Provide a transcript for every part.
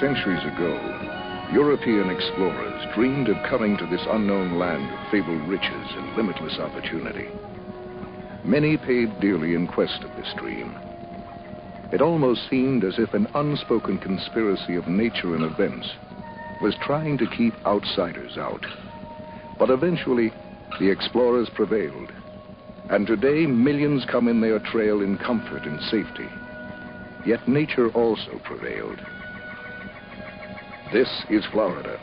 Centuries ago, European explorers dreamed of coming to this unknown land of fabled riches and limitless opportunity. Many paid dearly in quest of this dream. It almost seemed as if an unspoken conspiracy of nature and events was trying to keep outsiders out. But eventually, the explorers prevailed. And today, millions come in their trail in comfort and safety. Yet nature also prevailed. This is Florida.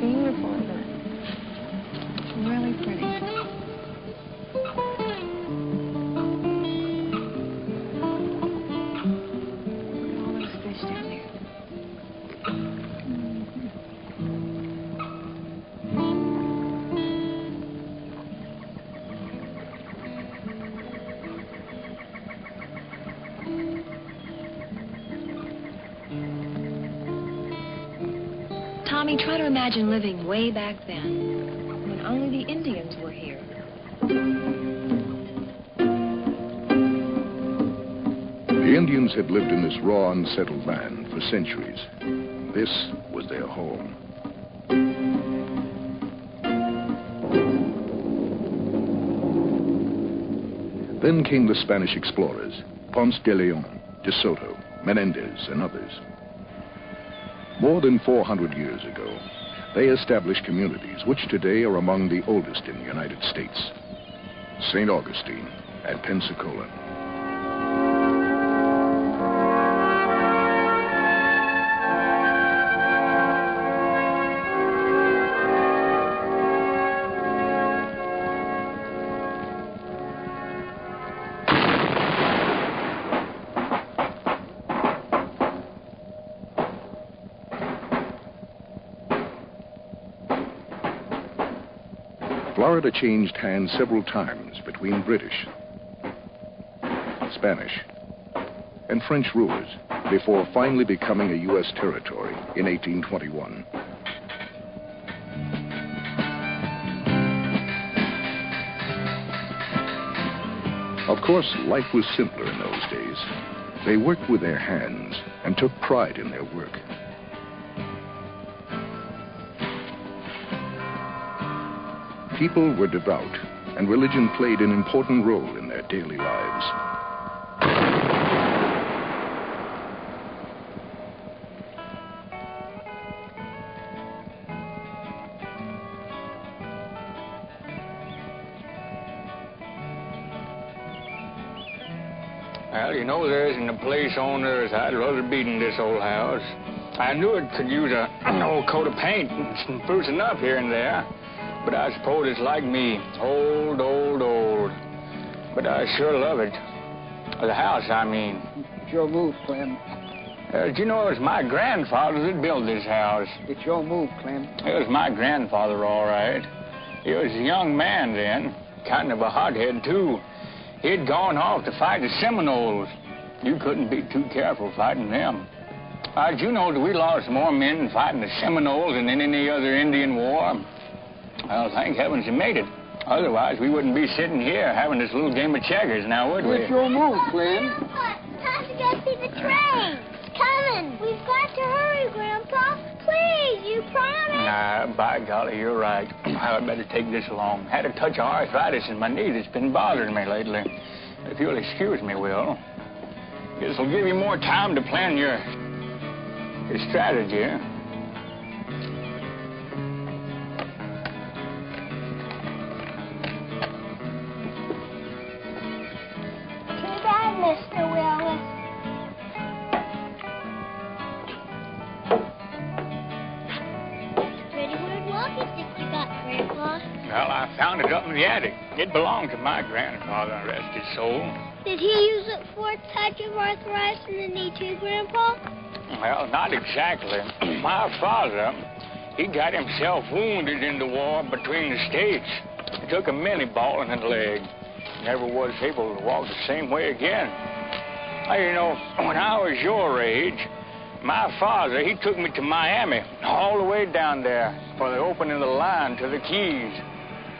Beautiful, isn't it? Really pretty. Tommy, try to imagine living way back then, when only the Indians were here. The Indians had lived in this raw, unsettled land for centuries. This was their home. Then came the Spanish explorers, Ponce de Leon, de Soto, Menendez, and others. More than 400 years ago, they established communities which today are among the oldest in the United States. St. Augustine and Pensacola. Florida changed hands several times between British, Spanish, and French rulers before finally becoming a U.S. territory in 1821. Of course, life was simpler in those days. They worked with their hands and took pride in their work. People were devout, and religion played an important role in their daily lives. Well, you know, there isn't a place on earth I'd rather be than this old house. I knew it could use an old coat of paint and some sprucing up here and there. But I suppose it's like me, old. But I sure love it. The house, I mean. It's your move, Clem. Do you know it was my grandfather that built this house? It's your move, Clem. It was my grandfather, all right. He was a young man then, kind of a hothead, too. He'd gone off to fight the Seminoles. You couldn't be too careful fighting them. Did you know that we lost more men fighting the Seminoles than in any other Indian war? Well, thank heavens you made it. Otherwise, we wouldn't be sitting here having this little game of checkers now, would we? It's your move, Clem. Time to go see the train. It's coming. We've got to hurry, Grandpa. Please, you promise? Nah, by golly, you're right. I'd better take this along. Had a touch of arthritis in my knee that's been bothering me lately. If you'll excuse me, Will. This'll give you more time to plan your strategy. Mr. Willis. Pretty weird walking stick you got, Grandpa. Well, I found it up in the attic. It belonged to my grandfather, rest his soul. Did he use it for a touch of arthritis in the knee too, Grandpa? Well, not exactly. My father, he got himself wounded in the war between the states. It took a mini ball in the leg. Never was able to walk the same way again. You know, when I was your age, my father, he took me to Miami, all the way down there for the opening of the line to the Keys.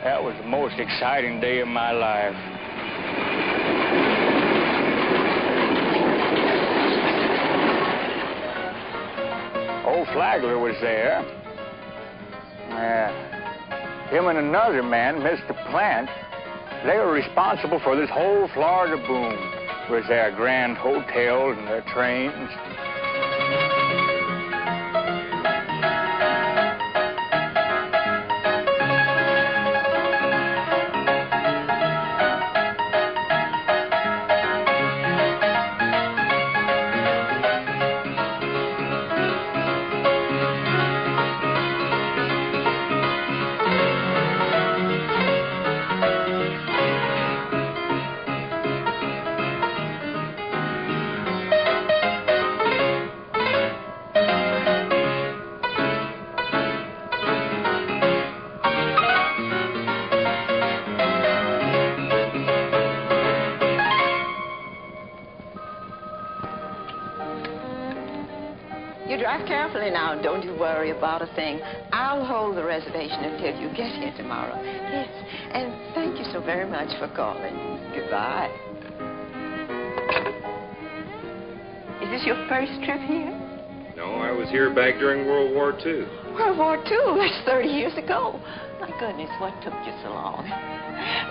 That was the most exciting day of my life. Old Flagler was there. Him and another man, Mr. Plant, they were responsible for this whole Florida boom with their grand hotels and their trains. You drive carefully now. Don't you worry about a thing. I'll hold the reservation until you get here tomorrow. Yes, and thank you so very much for calling. Goodbye. Is this your first trip here? No, I was here back during World War II. World War II? That's 30 years ago. My goodness, what took you so long?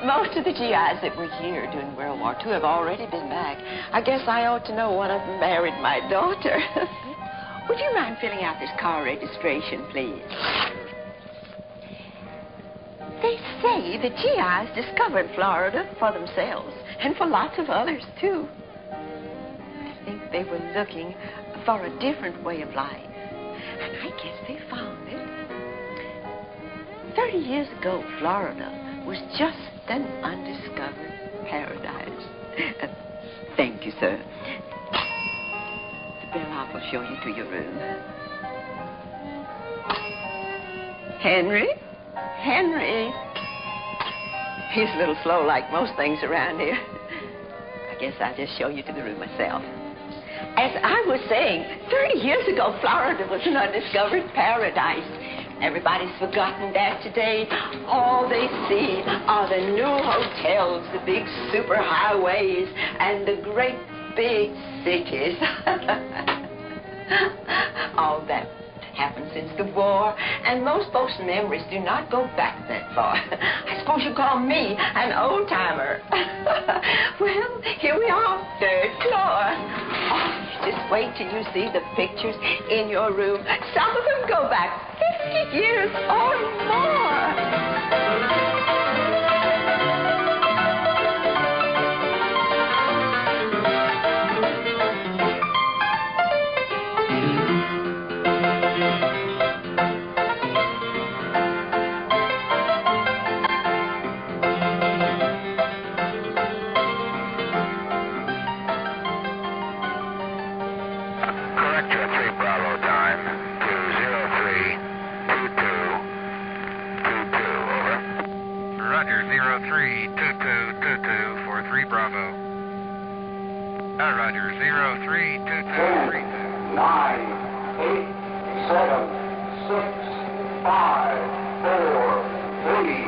Most of the GIs that were here during World War II have already been back. I guess I ought to know one of them married my daughter. Would you mind filling out this car registration, please? They say the GIs discovered Florida for themselves, and for lots of others, too. I think they were looking for a different way of life, and I guess they found it. 30 years ago, Florida was just an undiscovered paradise. Thank you, sir. The bellhop will show you to your room. Henry? Henry? He's a little slow like most things around here. I guess I'll just show you to the room myself. As I was saying, 30 years ago, Florida was an undiscovered paradise. Everybody's forgotten that today. All they see are the new hotels, the big superhighways, and the great big cities. All that happened since the war, and most folks' memories do not go back that far. I suppose you call me an old-timer. Well, here we are, 3rd floor. Oh, just wait till you see the pictures in your room. Some of them go back 50 years or more. Roger, 032232. 9, 8, 7, 6, 5, 4, 3,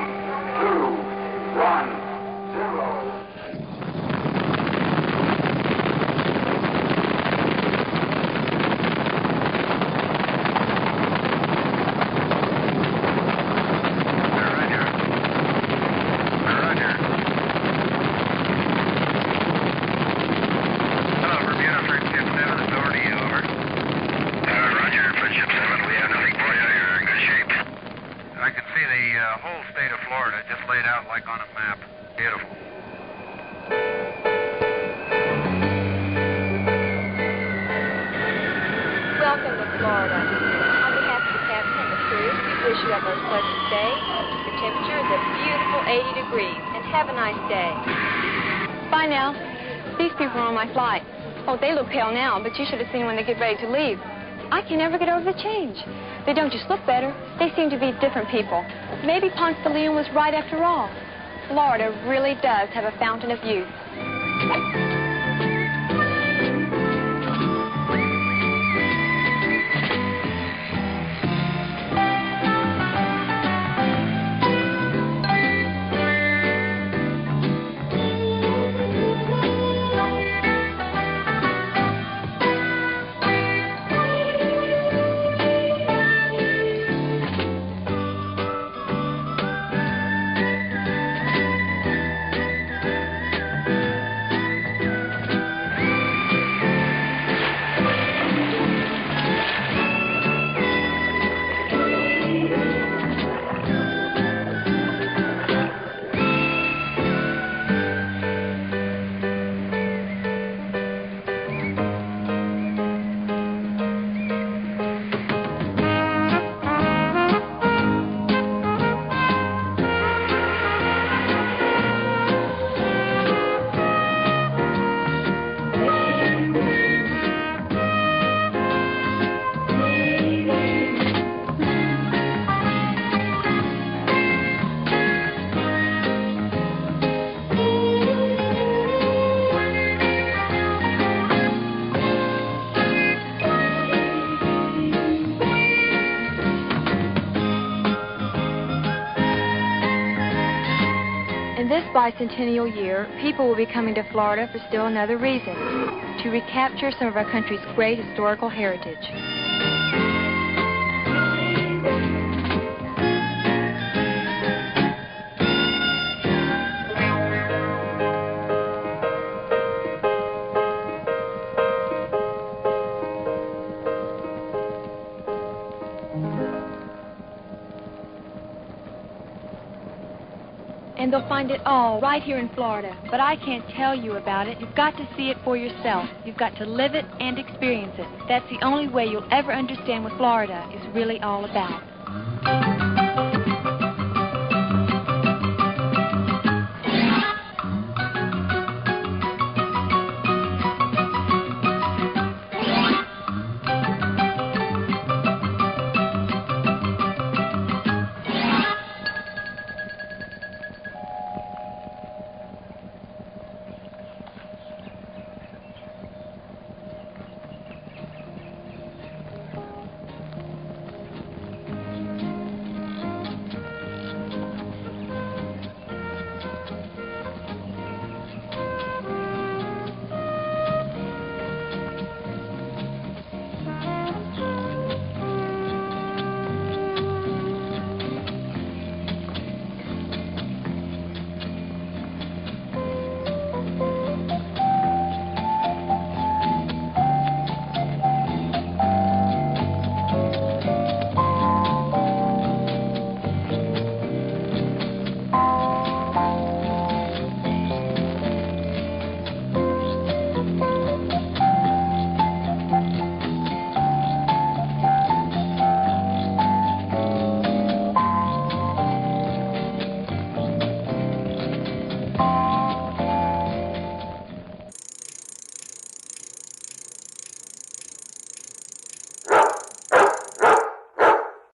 Oh, they look pale now, but you should have seen when they get ready to leave. I can never get over the change. They don't just look better, they seem to be different people. Maybe Ponce de Leon was right after all. Florida really does have a fountain of youth. In this bicentennial year, people will be coming to Florida for still another reason, to recapture some of our country's great historical heritage. And they'll find it all right here in Florida. But I can't tell you about it. You've got to see it for yourself. You've got to live it and experience it. That's the only way you'll ever understand what Florida is really all about.